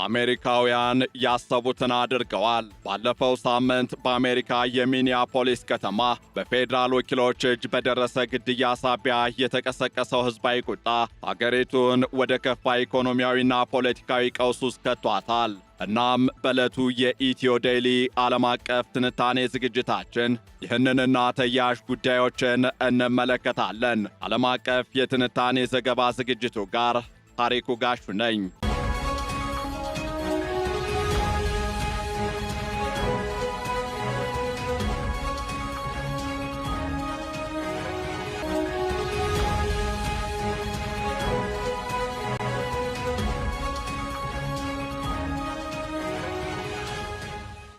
አሜሪካውያን ያሰቡትን አድርገዋል። ባለፈው ሳምንት በአሜሪካ የሚኒያፖሊስ ከተማ በፌዴራል ወኪሎች እጅ በደረሰ ግድያ ሳቢያ የተቀሰቀሰው ሕዝባዊ ቁጣ አገሪቱን ወደ ከፋ ኢኮኖሚያዊና ፖለቲካዊ ቀውስ ውስጥ ከቷታል። እናም በዕለቱ የኢትዮ ዴይሊ ዓለም አቀፍ ትንታኔ ዝግጅታችን ይህንንና ተያያዥ ጉዳዮችን እንመለከታለን። ዓለም አቀፍ የትንታኔ ዘገባ ዝግጅቱ ጋር ታሪኩ ጋሹ ነኝ።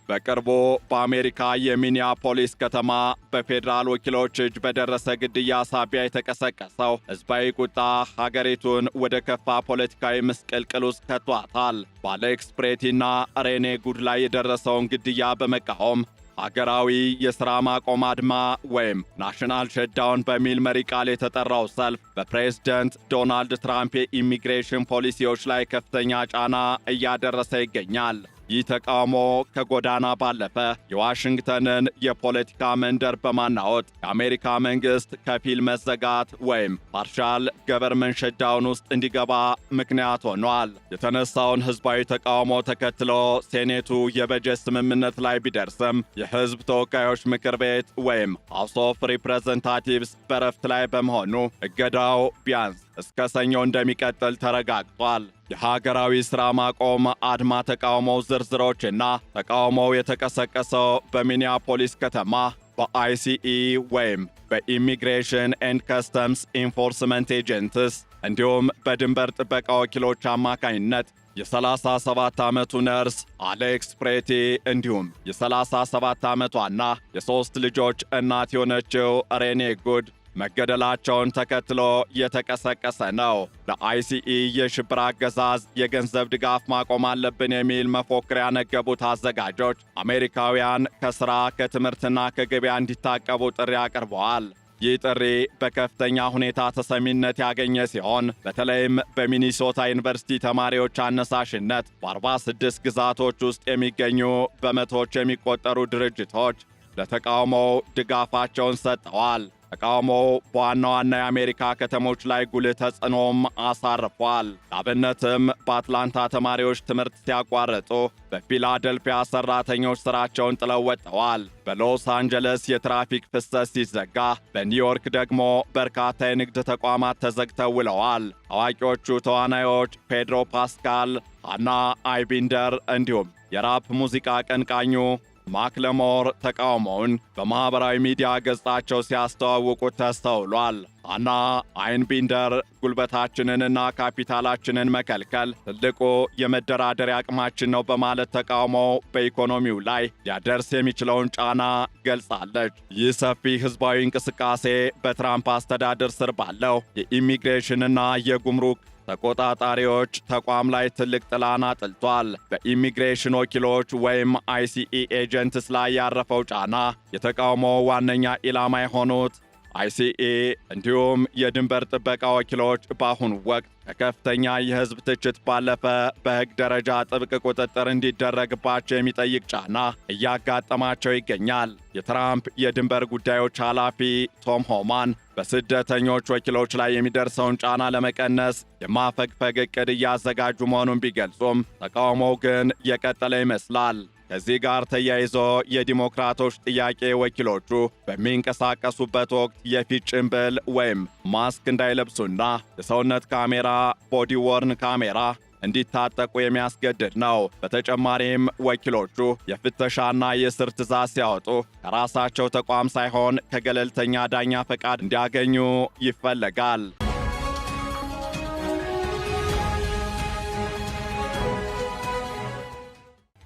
በቅርቡ በአሜሪካ የሚኒያፖሊስ ከተማ በፌዴራል ወኪሎች እጅ በደረሰ ግድያ ሳቢያ የተቀሰቀሰው ሕዝባዊ ቁጣ ሀገሪቱን ወደ ከፋ ፖለቲካዊ ምስቅልቅል ውስጥ ከቷታል። በአሌክስ ፕሬቲና ሬኔ ጉድ ላይ የደረሰውን ግድያ በመቃወም ሀገራዊ የሥራ ማቆም አድማ ወይም ናሽናል ሸትዳውን በሚል መሪ ቃል የተጠራው ሰልፍ በፕሬዝደንት ዶናልድ ትራምፕ የኢሚግሬሽን ፖሊሲዎች ላይ ከፍተኛ ጫና እያደረሰ ይገኛል። ይህ ተቃውሞ ከጎዳና ባለፈ የዋሽንግተንን የፖለቲካ መንደር በማናወጥ የአሜሪካ መንግሥት ከፊል መዘጋት ወይም ፓርሻል ገቨርንመንት ሸትዳውን ውስጥ እንዲገባ ምክንያት ሆኗል። የተነሳውን ሕዝባዊ ተቃውሞ ተከትሎ ሴኔቱ የበጀት ስምምነት ላይ ቢደርስም የሕዝብ ተወካዮች ምክር ቤት ወይም ሃውስ ኦፍ ሪፕሬዘንታቲቭስ በረፍት ላይ በመሆኑ እገዳው ቢያንስ እስከ ሰኞ እንደሚቀጥል ተረጋግጧል። የሀገራዊ ሥራ ማቆም አድማ ተቃውሞው ዝርዝሮችና ተቃውሞው የተቀሰቀሰው በሚኒያፖሊስ ከተማ በአይሲኢ ወይም በኢሚግሬሽን ኤንድ ከስተምስ ኢንፎርስመንት ኤጀንትስ እንዲሁም በድንበር ጥበቃ ወኪሎች አማካኝነት የ37 ዓመቱ ነርስ አሌክስ ፕሬቲ እንዲሁም የ37 ዓመቷና የሦስት ልጆች እናት የሆነችው ሬኔ ጉድ መገደላቸውን ተከትሎ የተቀሰቀሰ ነው። ለአይሲኢ የሽብር አገዛዝ የገንዘብ ድጋፍ ማቆም አለብን የሚል መፎክር ያነገቡት አዘጋጆች አሜሪካውያን ከሥራ ከትምህርትና ከገበያ እንዲታቀቡ ጥሪ አቅርበዋል። ይህ ጥሪ በከፍተኛ ሁኔታ ተሰሚነት ያገኘ ሲሆን በተለይም በሚኒሶታ ዩኒቨርሲቲ ተማሪዎች አነሳሽነት በ46 ግዛቶች ውስጥ የሚገኙ በመቶዎች የሚቆጠሩ ድርጅቶች ለተቃውሞው ድጋፋቸውን ሰጥተዋል። ተቃውሞው በዋና ዋና የአሜሪካ ከተሞች ላይ ጉልህ ተጽዕኖም አሳርፏል። ላብነትም በአትላንታ ተማሪዎች ትምህርት ሲያቋርጡ፣ በፊላደልፊያ ሠራተኞች ሥራቸውን ጥለው ወጥተዋል። በሎስ አንጀለስ የትራፊክ ፍሰት ሲዘጋ፣ በኒውዮርክ ደግሞ በርካታ የንግድ ተቋማት ተዘግተው ውለዋል። ታዋቂዎቹ ተዋናዮች ፔድሮ ፓስካል፣ ሃና አይቢንደር እንዲሁም የራፕ ሙዚቃ አቀንቃኙ ማክለሞር ተቃውሞውን በማኅበራዊ ሚዲያ ገጻቸው ሲያስተዋውቁት ተስተውሏል። ሃና አይንቢንደር ጉልበታችንንና ካፒታላችንን መከልከል ትልቁ የመደራደሪያ አቅማችን ነው በማለት ተቃውሞው በኢኮኖሚው ላይ ሊያደርስ የሚችለውን ጫና ገልጻለች። ይህ ሰፊ ሕዝባዊ እንቅስቃሴ በትራምፕ አስተዳደር ስር ባለው የኢሚግሬሽንና የጉምሩክ ተቆጣጣሪዎች ተቋም ላይ ትልቅ ጥላን አጥልቷል። በኢሚግሬሽን ወኪሎች ወይም አይሲኢ ኤጀንትስ ላይ ያረፈው ጫና የተቃውሞው ዋነኛ ኢላማ የሆኑት አይሲኢ እንዲሁም የድንበር ጥበቃ ወኪሎች በአሁኑ ወቅት ከከፍተኛ የሕዝብ ትችት ባለፈ በሕግ ደረጃ ጥብቅ ቁጥጥር እንዲደረግባቸው የሚጠይቅ ጫና እያጋጠማቸው ይገኛል። የትራምፕ የድንበር ጉዳዮች ኃላፊ ቶም ሆማን በስደተኞች ወኪሎች ላይ የሚደርሰውን ጫና ለመቀነስ የማፈግፈግ ዕቅድ እያዘጋጁ መሆኑን ቢገልጹም ተቃውሞው ግን የቀጠለ ይመስላል። ከዚህ ጋር ተያይዞ የዲሞክራቶች ጥያቄ ወኪሎቹ በሚንቀሳቀሱበት ወቅት የፊት ጭንብል ወይም ማስክ እንዳይለብሱና የሰውነት ካሜራ ቦዲ ወርን ካሜራ እንዲታጠቁ የሚያስገድድ ነው። በተጨማሪም ወኪሎቹ የፍተሻና የእስር ትዕዛዝ ሲያወጡ ከራሳቸው ተቋም ሳይሆን ከገለልተኛ ዳኛ ፈቃድ እንዲያገኙ ይፈለጋል።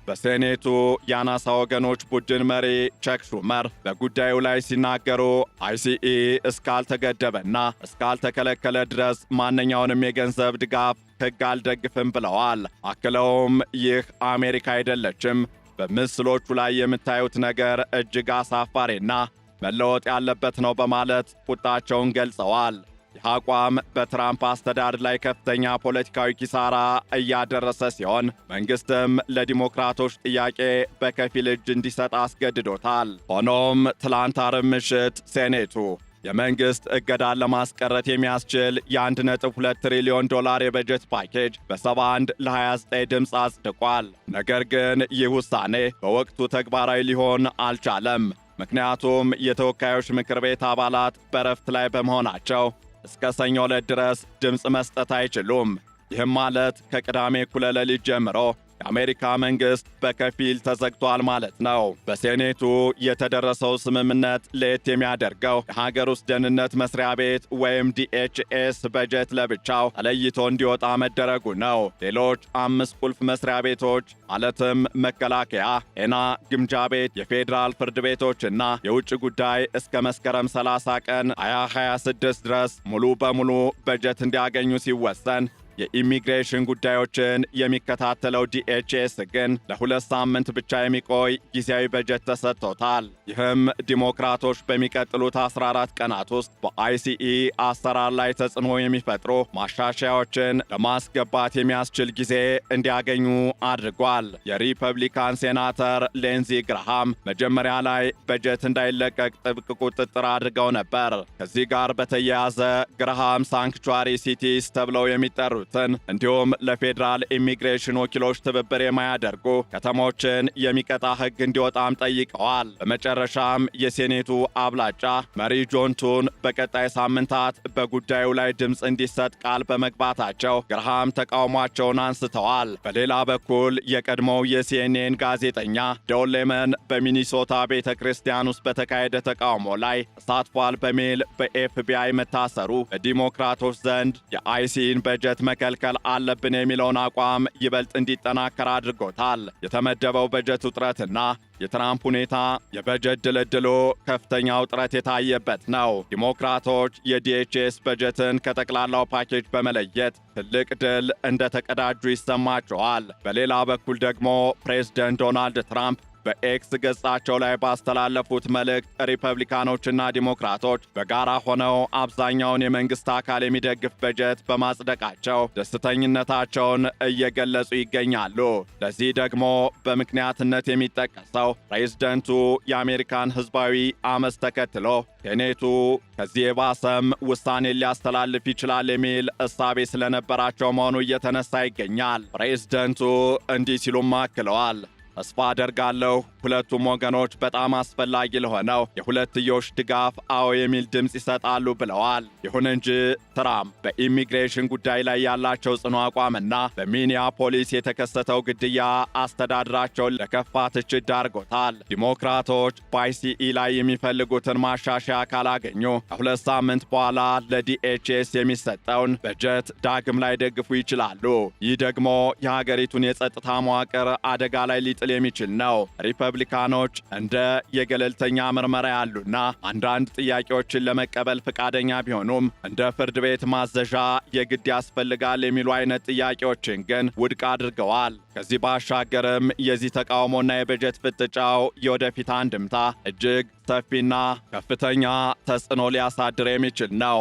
በሴኔቱ የአናሳ ወገኖች ቡድን መሪ ቸክ ሹመር በጉዳዩ ላይ ሲናገሩ አይሲኢ እስካልተገደበና እስካልተከለከለ ድረስ ማንኛውንም የገንዘብ ድጋፍ ሕግ አልደግፍም ብለዋል። አክለውም ይህ አሜሪካ አይደለችም፣ በምስሎቹ ላይ የምታዩት ነገር እጅግ አሳፋሪና መለወጥ ያለበት ነው በማለት ቁጣቸውን ገልጸዋል። ይህ አቋም በትራምፕ አስተዳደር ላይ ከፍተኛ ፖለቲካዊ ኪሳራ እያደረሰ ሲሆን መንግስትም ለዲሞክራቶች ጥያቄ በከፊል እጅ እንዲሰጥ አስገድዶታል። ሆኖም ትላንት ዓርብ ምሽት ሴኔቱ የመንግስት እገዳን ለማስቀረት የሚያስችል የ1.2 ትሪሊዮን ዶላር የበጀት ፓኬጅ በ71 ለ29 ድምፅ አጽድቋል። ነገር ግን ይህ ውሳኔ በወቅቱ ተግባራዊ ሊሆን አልቻለም። ምክንያቱም የተወካዮች ምክር ቤት አባላት በረፍት ላይ በመሆናቸው እስከ ሰኞ ዕለት ድረስ ድምፅ መስጠት አይችሉም። ይህም ማለት ከቅዳሜ እኩለ ሌሊት ጀምሮ የአሜሪካ መንግስት በከፊል ተዘግቷል ማለት ነው። በሴኔቱ የተደረሰው ስምምነት ለየት የሚያደርገው የሀገር ውስጥ ደህንነት መስሪያ ቤት ወይም DHS በጀት ለብቻው ተለይቶ እንዲወጣ መደረጉ ነው። ሌሎች 5 ቁልፍ መስሪያ ቤቶች ማለትም መከላከያ፣ ጤና፣ ግምጃ ቤት፣ የፌዴራል ፍርድ ቤቶችና የውጭ ጉዳይ እስከ መስከረም 30 ቀን 2026 ድረስ ሙሉ በሙሉ በጀት እንዲያገኙ ሲወሰን የኢሚግሬሽን ጉዳዮችን የሚከታተለው DHS ግን ለ2 ሳምንት ብቻ የሚቆይ ጊዜያዊ በጀት ተሰጥቶታል። ይህም ዲሞክራቶች በሚቀጥሉት 14 ቀናት ውስጥ በICE አሰራር ላይ ተጽዕኖ የሚፈጥሩ ማሻሻያዎችን ለማስገባት የሚያስችል ጊዜ እንዲያገኙ አድርጓል። የሪፐብሊካን ሴናተር ሌንዚ ግራሃም መጀመሪያ ላይ በጀት እንዳይለቀቅ ጥብቅ ቁጥጥር አድርገው ነበር። ከዚህ ጋር በተያያዘ ግራሃም ሳንክቹዋሪ ሲቲስ ተብለው የሚጠሩት እንዲሁም ለፌዴራል ኢሚግሬሽን ወኪሎች ትብብር የማያደርጉ ከተሞችን የሚቀጣ ሕግ እንዲወጣም ጠይቀዋል። በመጨረሻም የሴኔቱ አብላጫ መሪ ጆን ቱን በቀጣይ ሳምንታት በጉዳዩ ላይ ድምፅ እንዲሰጥ ቃል በመግባታቸው ግራሃም ተቃውሟቸውን አንስተዋል። በሌላ በኩል የቀድሞው የሲኤንኤን ጋዜጠኛ ዶን ሌመን በሚኒሶታ ቤተ ክርስቲያን ውስጥ በተካሄደ ተቃውሞ ላይ ተሳትፏል በሚል በኤፍቢአይ መታሰሩ በዲሞክራቶች ዘንድ የአይሲኢን በጀት መከልከል አለብን የሚለውን አቋም ይበልጥ እንዲጠናከር አድርጎታል። የተመደበው በጀት ውጥረትና የትራምፕ ሁኔታ የበጀት ድልድሉ ከፍተኛ ውጥረት የታየበት ነው። ዲሞክራቶች የዲኤችኤስ በጀትን ከጠቅላላው ፓኬጅ በመለየት ትልቅ ድል እንደተቀዳጁ ይሰማቸዋል። በሌላ በኩል ደግሞ ፕሬዝደንት ዶናልድ ትራምፕ በኤክስ ገጻቸው ላይ ባስተላለፉት መልእክት ሪፐብሊካኖችና ዲሞክራቶች በጋራ ሆነው አብዛኛውን የመንግስት አካል የሚደግፍ በጀት በማጽደቃቸው ደስተኝነታቸውን እየገለጹ ይገኛሉ። ለዚህ ደግሞ በምክንያትነት የሚጠቀሰው ፕሬዝደንቱ የአሜሪካን ሕዝባዊ አመፅ ተከትሎ ሴኔቱ ከዚህ የባሰም ውሳኔ ሊያስተላልፍ ይችላል የሚል እሳቤ ስለነበራቸው መሆኑ እየተነሳ ይገኛል። ፕሬዝደንቱ እንዲህ ሲሉም አክለዋል። ተስፋ አደርጋለሁ ሁለቱም ወገኖች በጣም አስፈላጊ ለሆነው የሁለትዮሽ ድጋፍ አዎ የሚል ድምፅ ይሰጣሉ ብለዋል። ይሁን እንጂ ትራምፕ በኢሚግሬሽን ጉዳይ ላይ ያላቸው ጽኑ አቋምና በሚኒያፖሊስ የተከሰተው ግድያ አስተዳደራቸውን ለከፋ ትችት ዳርጎታል። ዲሞክራቶች በአይሲኢ ላይ የሚፈልጉትን ማሻሻያ ካላገኙ ከ2 ሳምንት በኋላ ለዲኤችኤስ የሚሰጠውን በጀት ዳግም ላይ ደግፉ ይችላሉ። ይህ ደግሞ የሀገሪቱን የጸጥታ መዋቅር አደጋ ላይ ሊጥል የሚችል ነው። ሪፐብሊካኖች እንደ የገለልተኛ ምርመራ ያሉና አንዳንድ ጥያቄዎችን ለመቀበል ፈቃደኛ ቢሆኑም እንደ ፍርድ ቤት ማዘዣ የግድ ያስፈልጋል የሚሉ አይነት ጥያቄዎችን ግን ውድቅ አድርገዋል። ከዚህ ባሻገርም የዚህ ተቃውሞና የበጀት ፍጥጫው የወደፊት አንድምታ እጅግ ሰፊና ከፍተኛ ተጽዕኖ ሊያሳድር የሚችል ነው።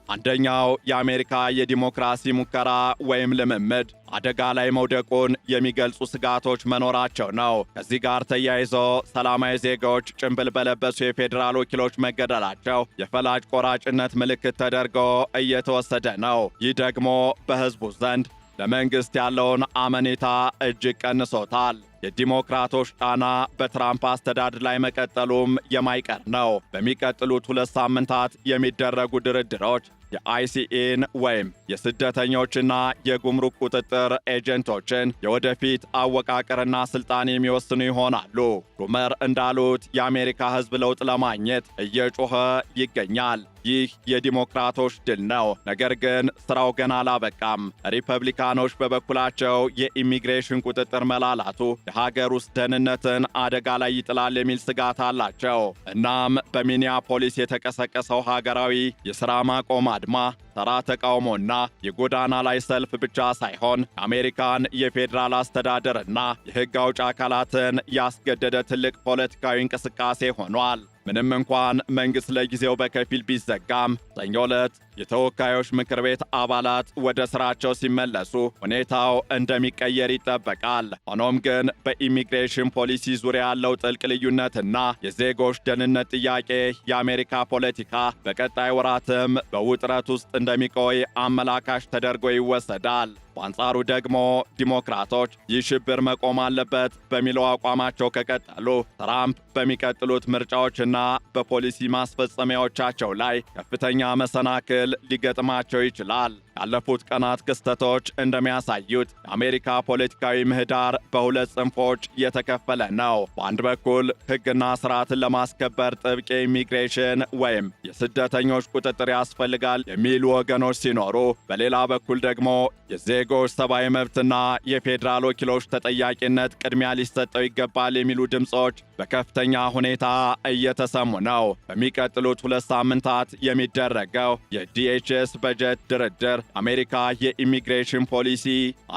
አንደኛው የአሜሪካ የዲሞክራሲ ሙከራ ወይም ልምምድ አደጋ ላይ መውደቁን የሚገልጹ ስጋቶች መኖራቸው ነው። ከዚህ ጋር ተያይዞ ሰላማዊ ዜጋዎች ጭንብል በለበሱ የፌዴራል ወኪሎች መገደላቸው የፈላጭ ቆራጭነት ምልክት ተደርጎ እየተወሰደ ነው። ይህ ደግሞ በሕዝቡ ዘንድ ለመንግሥት ያለውን አመኔታ እጅግ ቀንሶታል። የዲሞክራቶች ጫና በትራምፕ አስተዳደር ላይ መቀጠሉም የማይቀር ነው። በሚቀጥሉት 2 ሳምንታት የሚደረጉ ድርድሮች የአይሲኢን ወይም የስደተኞችና የጉምሩክ ቁጥጥር ኤጀንቶችን የወደፊት አወቃቀርና ስልጣን የሚወስኑ ይሆናሉ። ሩመር እንዳሉት የአሜሪካ ሕዝብ ለውጥ ለማግኘት እየጮኸ ይገኛል። ይህ የዲሞክራቶች ድል ነው። ነገር ግን ስራው ገና አላበቃም። ሪፐብሊካኖች በበኩላቸው የኢሚግሬሽን ቁጥጥር መላላቱ የሀገር ውስጥ ደህንነትን አደጋ ላይ ይጥላል የሚል ስጋት አላቸው። እናም በሚኒያፖሊስ የተቀሰቀሰው ሀገራዊ የሥራ ማቆም አድማ ተራ ተቃውሞና የጎዳና ላይ ሰልፍ ብቻ ሳይሆን የአሜሪካን የፌዴራል አስተዳደርና የሕግ አውጭ አካላትን ያስገደደ ትልቅ ፖለቲካዊ እንቅስቃሴ ሆኗል። ምንም እንኳን መንግሥት ለጊዜው በከፊል ቢዘጋም ሰኞ ዕለት የተወካዮች ምክር ቤት አባላት ወደ ሥራቸው ሲመለሱ ሁኔታው እንደሚቀየር ይጠበቃል። ሆኖም ግን በኢሚግሬሽን ፖሊሲ ዙሪያ ያለው ጥልቅ ልዩነትና የዜጎች ደህንነት ጥያቄ የአሜሪካ ፖለቲካ በቀጣይ ወራትም በውጥረት ውስጥ እንደሚቆይ አመላካሽ ተደርጎ ይወሰዳል። በአንጻሩ ደግሞ ዲሞክራቶች ይህ ሽብር መቆም አለበት በሚለው አቋማቸው ከቀጠሉ ትራምፕ በሚቀጥሉት ምርጫዎችና በፖሊሲ ማስፈጸሚያዎቻቸው ላይ ከፍተኛ መሰናክል ሊገጥማቸው ይችላል። ያለፉት ቀናት ክስተቶች እንደሚያሳዩት የአሜሪካ ፖለቲካዊ ምህዳር በሁለት ጽንፎች የተከፈለ ነው። በአንድ በኩል ሕግና ስርዓትን ለማስከበር ጥብቅ የኢሚግሬሽን ወይም የስደተኞች ቁጥጥር ያስፈልጋል የሚሉ ወገኖች ሲኖሩ፣ በሌላ በኩል ደግሞ የዜጎች ሰብአዊ መብትና የፌዴራል ወኪሎች ተጠያቂነት ቅድሚያ ሊሰጠው ይገባል የሚሉ ድምፆች በከፍተኛ ሁኔታ እየተሰሙ ነው። በሚቀጥሉት 2 ሳምንታት የሚደረገው የዲኤችኤስ በጀት ድርድር አሜሪካ የኢሚግሬሽን ፖሊሲ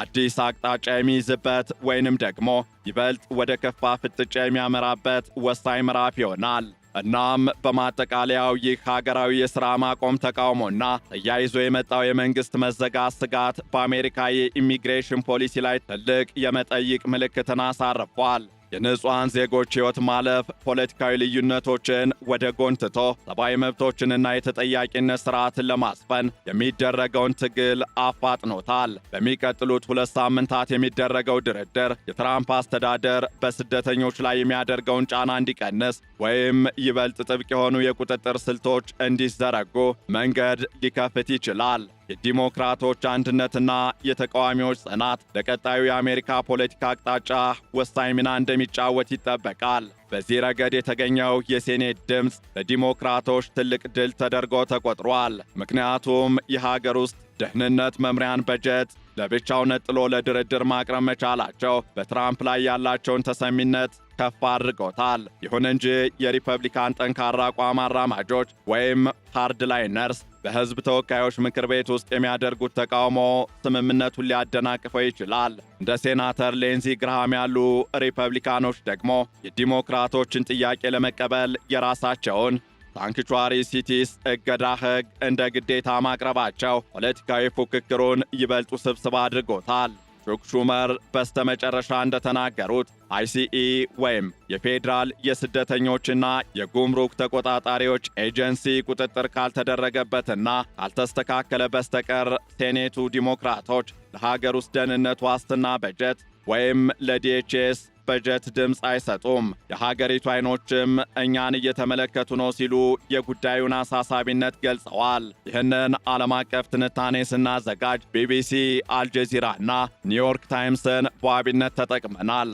አዲስ አቅጣጫ የሚይዝበት ወይንም ደግሞ ይበልጥ ወደ ከፋ ፍጥጫ የሚያመራበት ወሳኝ ምዕራፍ ይሆናል። እናም በማጠቃለያው ይህ ሀገራዊ የሥራ ማቆም ተቃውሞና ተያይዞ የመጣው የመንግሥት መዘጋት ስጋት በአሜሪካ የኢሚግሬሽን ፖሊሲ ላይ ትልቅ የመጠይቅ ምልክትን አሳርፏል። የንጹሐን ዜጎች ሕይወት ማለፍ ፖለቲካዊ ልዩነቶችን ወደ ጎን ትቶ ሰብአዊ መብቶችንና የተጠያቂነት ሥርዓትን ለማስፈን የሚደረገውን ትግል አፋጥኖታል። በሚቀጥሉት 2 ሳምንታት የሚደረገው ድርድር የትራምፕ አስተዳደር በስደተኞች ላይ የሚያደርገውን ጫና እንዲቀንስ ወይም ይበልጥ ጥብቅ የሆኑ የቁጥጥር ስልቶች እንዲዘረጉ መንገድ ሊከፍት ይችላል። የዲሞክራቶች አንድነትና የተቃዋሚዎች ጽናት ለቀጣዩ የአሜሪካ ፖለቲካ አቅጣጫ ወሳኝ ሚና እንደሚጫወት ይጠበቃል። በዚህ ረገድ የተገኘው የሴኔት ድምፅ ለዲሞክራቶች ትልቅ ድል ተደርጎ ተቆጥሯል። ምክንያቱም የሀገር ውስጥ ደህንነት መምሪያን በጀት ለብቻው ነጥሎ ለድርድር ማቅረብ መቻላቸው በትራምፕ ላይ ያላቸውን ተሰሚነት ከፍ አድርጎታል። ይሁን እንጂ የሪፐብሊካን ጠንካራ አቋም አራማጆች ወይም ሃርድላይነርስ በሕዝብ ተወካዮች ምክር ቤት ውስጥ የሚያደርጉት ተቃውሞ ስምምነቱን ሊያደናቅፈው ይችላል። እንደ ሴናተር ሌንዚ ግርሃም ያሉ ሪፐብሊካኖች ደግሞ የዲሞክራቶችን ጥያቄ ለመቀበል የራሳቸውን ሳንክቹዋሪ ሲቲስ እገዳ ሕግ እንደ ግዴታ ማቅረባቸው ፖለቲካዊ ፉክክሩን ይበልጥ ውስብስብ አድርጎታል። ቹክ ሹመር በስተመጨረሻ እንደተናገሩት አይሲኢ ወይም የፌዴራል የስደተኞችና የጉምሩክ ተቆጣጣሪዎች ኤጀንሲ ቁጥጥር ካልተደረገበትና ካልተስተካከለ በስተቀር ሴኔቱ ዲሞክራቶች ለሀገር ውስጥ ደህንነት ዋስትና በጀት ወይም ለዲኤችኤስ በጀት ድምፅ አይሰጡም። የሀገሪቱ አይኖችም እኛን እየተመለከቱ ነው ሲሉ የጉዳዩን አሳሳቢነት ገልጸዋል። ይህንን ዓለም አቀፍ ትንታኔ ስናዘጋጅ ቢቢሲ፣ አልጀዚራና ኒውዮርክ ታይምስን በዋቢነት ተጠቅመናል።